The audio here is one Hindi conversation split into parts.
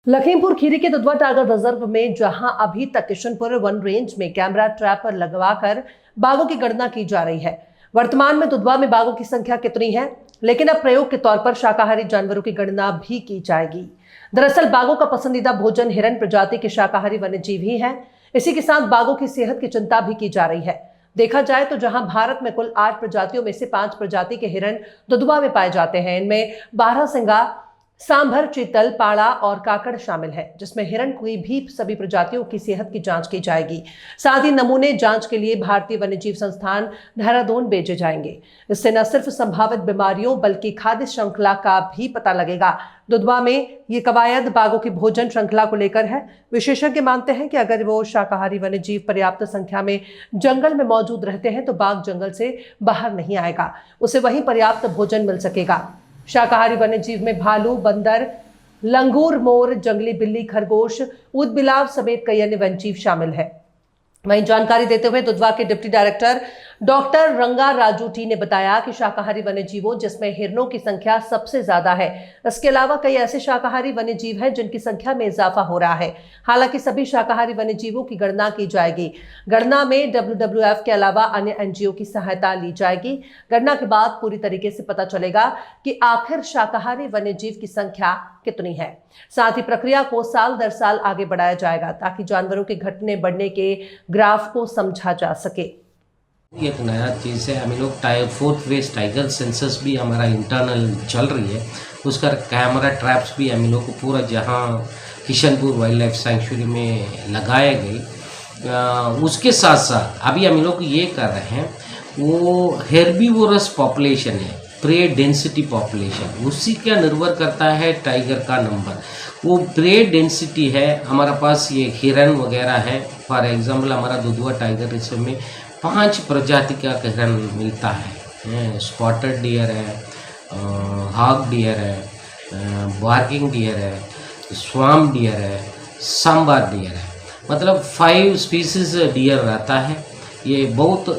लखीमपुर खीरी के दुधवा टाइगर रिजर्व में जहां अभी तक किशनपुर वन रेंज में कैमरा ट्रैप पर लगवाकर बाघों की गणना की जा रही है। वर्तमान में दुधवा में बाघों की संख्या कितनी है, लेकिन अब प्रयोग के तौर पर शाकाहारी जानवरों की गणना भी की जाएगी। दरअसल बाघों का पसंदीदा भोजन हिरण प्रजाति के शाकाहारी वन्यजीव ही है। इसी के साथ बाघों की सेहत की चिंता भी की जा रही है। देखा जाए तो जहां भारत में कुल 8 प्रजातियों में से 5 प्रजाति के हिरण दुधवा में पाए जाते हैं। इनमें बारहसिंगा, सांभर, चीतल, पाड़ा और काकड़ शामिल है, जिसमें हिरण की भी सभी प्रजातियों की सेहत की जांच की जाएगी। साथ ही नमूने जांच के लिए भारतीय वन्यजीव संस्थान देहरादून भेजे जाएंगे। इससे न सिर्फ संभावित बीमारियों बल्कि खाद्य श्रृंखला का भी पता लगेगा। दुधवा में ये कवायद बाघों की भोजन श्रृंखला को लेकर है। विशेषज्ञ मानते हैं कि अगर वो शाकाहारी वन्यजीव पर्याप्त संख्या में जंगल में मौजूद रहते हैं तो बाघ जंगल से बाहर नहीं आएगा, उसे वहीं पर्याप्त भोजन मिल सकेगा। शाकाहारी वन्यजीव में भालू, बंदर, लंगूर, मोर, जंगली बिल्ली, खरगोश, ऊदबिलाव समेत कई अन्य वन्यजीव शामिल है। वहीं जानकारी देते हुए दुधवा के डिप्टी डायरेक्टर डॉक्टर रंगा राजूटी ने बताया कि शाकाहारी वन्यजीवों जिसमें हिरणों की संख्या सबसे ज्यादा है। इसके अलावा कई ऐसे शाकाहारी वन्यजीव हैं जिनकी संख्या में इजाफा हो रहा है। हालांकि सभी शाकाहारी वन्यजीवों की गणना की जाएगी। गणना में WWF के अलावा अन्य NGO की सहायता ली जाएगी। गणना के बाद पूरी तरीके से पता चलेगा कि आखिर शाकाहारी वन्यजीव की संख्या कितनी है। साथ ही प्रक्रिया को साल दर साल आगे बढ़ाया जाएगा ताकि जानवरों के घटने बढ़ने के ग्राफ को समझा जा सके। एक नया चीज़ है, हम लोग 4th फेज टाइगर सेंसस भी हमारा इंटरनल चल रही है। उसका कैमरा ट्रैप्स भी हम लोग को पूरा जहां किशनपुर वाइल्ड लाइफ सेंचुरी में लगाए गए। उसके साथ साथ अभी हम लोग ये कर रहे हैं, वो हेर्बीवोरस पॉपुलेशन है, प्रे डेंसिटी पॉपुलेशन, उसी का निर्भर करता है टाइगर का नंबर। वो प्रे डेंसिटी है, हमारा पास ये हिरन वगैरह है। फॉर एग्जांपल हमारा दुधवा टाइगर रिजर्व में 5 प्रजाति का हिरन मिलता है। स्पॉटेड डियर है, हॉग डियर है, बार्किंग डियर है, स्वाम डियर है, सांबर डियर है। मतलब 5 स्पीसीज डियर रहता है। ये बहुत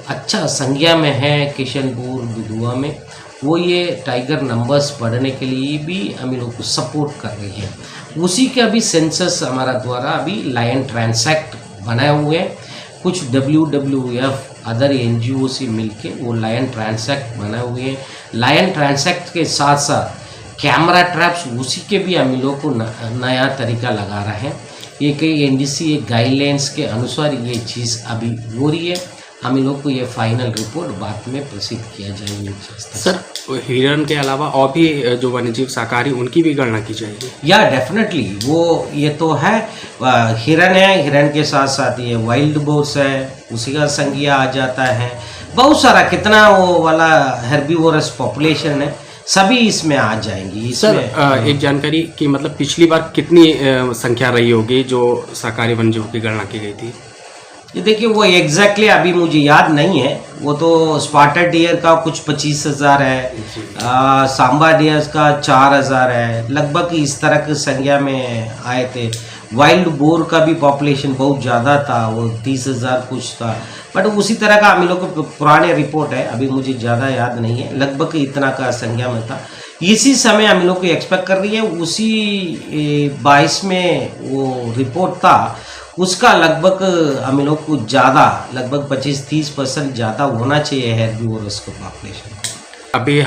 अच्छा संज्ञा में है किशनपुर दुधवा में। वो ये टाइगर नंबर्स बढ़ने के लिए भी हम लोग को सपोर्ट कर रही है। उसी का भी सेंसस हमारा द्वारा अभी लायन ट्रांसैक्ट बनाए हुए हैं। कुछ WWF अदर NGO से मिलके वो लायन ट्रांसैक्ट बनाए हुए हैं। लायन ट्रांसैक्ट के साथ साथ कैमरा ट्रैप्स उसी के भी हम लोग को नया तरीका लगा रहे हैं। ये कई NDC गाइडलाइंस के अनुसार ये चीज़ अभी हो रही है। हम लोग को ये फाइनल रिपोर्ट बाद में प्रसिद्ध किया जाएगी। सर, हिरन के अलावा और भी जो वन्यजीव शाकाहारी उनकी भी गणना की जाएगी? या डेफिनेटली, वो ये तो है, हिरन है, हिरन के साथ साथ ये वाइल्ड बोर्स है, उसी का संज्ञा आ जाता है। बहुत सारा कितना वो वाला हेर्बीवोरस पॉपुलेशन है, सभी इसमें आ जाएंगी। सर, एक जानकारी कि मतलब पिछली बार कितनी संख्या रही होगी जो शाकाहारी वन्यजीवों की गणना की गई थी? ये देखिए, वो एग्जैक्टली अभी मुझे याद नहीं है। वो तो स्पॉटेड डियर का कुछ 25,000 है, सांबा डियर का 4,000 है, लगभग इस तरह की संख्या में आए थे। वाइल्ड बोर का भी पॉपुलेशन बहुत ज़्यादा था, वो 30,000 कुछ था। बट उसी तरह का हम लोग को पुराने रिपोर्ट है, अभी मुझे ज़्यादा याद नहीं है, लगभग इतना का संख्या में था। इसी समय हम लोग को एक्सपेक्ट कर रही है, उसी 22 में वो रिपोर्ट था, उसका लगभग हम लोग को ज़्यादा, लगभग 25-30% ज़्यादा होना चाहिए हेर्बीवोरस का पॉपुलेशन। अभी